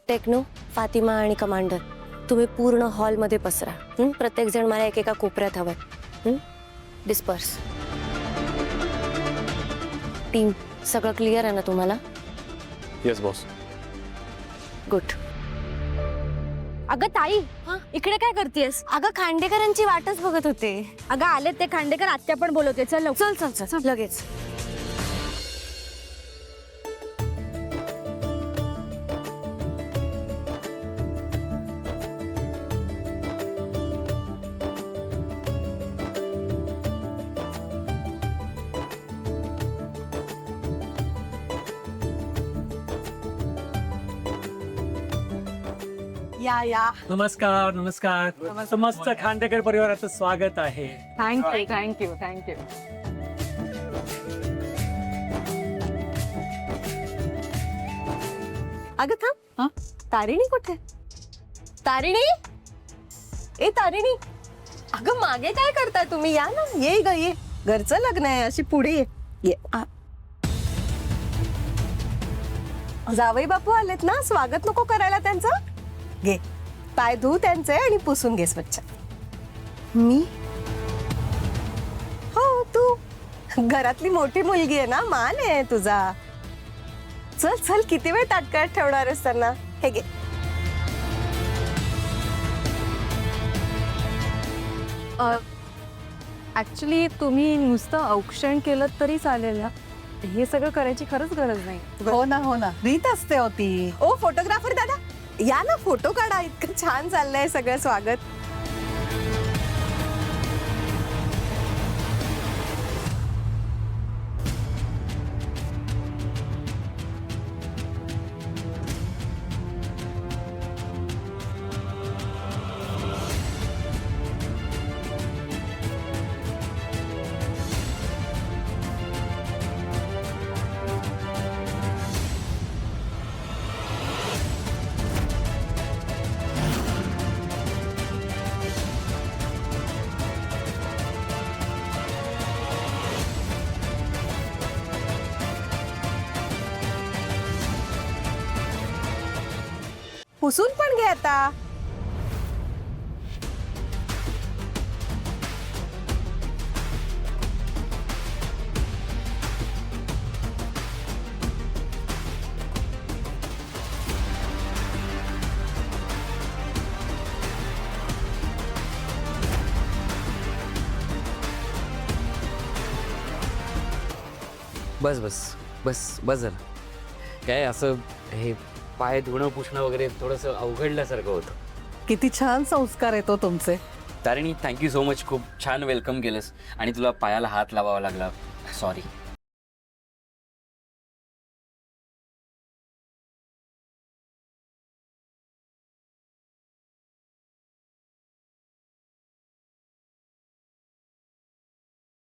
Techno, Fatima आणि commander तुम्ही पूर्ण हॉलमध्ये पसरा. प्रत्येक जण मला एकेका कोपऱ्यात हवंय. डिस्पर्स. टीम सगळं क्लिअर आहे ना तुम्हाला? Yes boss. गुड. अगं ताई, इकडे काय करतेस? अगं खांडेकरांची वाटच बघत होते. अगं आले ते खांडेकर, आत्या पण बोलवते. चल लवकर. चल चल चल लगेच. या या. नमस्कार नमस्कार. समस्त खांडेकर परिवाराचं स्वागत आहे. Thank you thank you thank you. अगं थांब. तारिणी कुठे? तारिणी, ए तारिणी, अगं मागे काय करताय तुम्ही? या ना, ये ग ये. घरचं लग्न आहे, अशी पुढे ये. ये. जावई बापू आलेत ना, स्वागत नको करायला त्यांचं? घे पाय धू त्यांचे आणि पुसून घे स्वच्छ. मी? हो तू घरातली मोठी मुलगी आहे ना, मान आहे तुझा. चल चल, किती वेळ ताटकळत ठेवणार आहेस त्यांना? हे घे. ऍक्च्युली तुम्ही नुसतं औक्षण केलं तरी चालेल ना, हे सगळं करायची खरंच गरज नाही. हो ना रीत असते होती. ओ फोटोग्राफर दादा, या ना फोटो काढा. इतकं छान चाललंय सगळं स्वागत. पुसून पण घे आता. बस बस बस बस झालं. काय असं हे पाय धुणं पुसणं वगैरे थोडंसं अवघडल्यासारखं होतं. किती छान संस्कार येतो तुमचे. Tarini, thank you so much. खूप छान वेलकम केलंस आणि तुला पायाला हात लावावा लागला. सॉरी.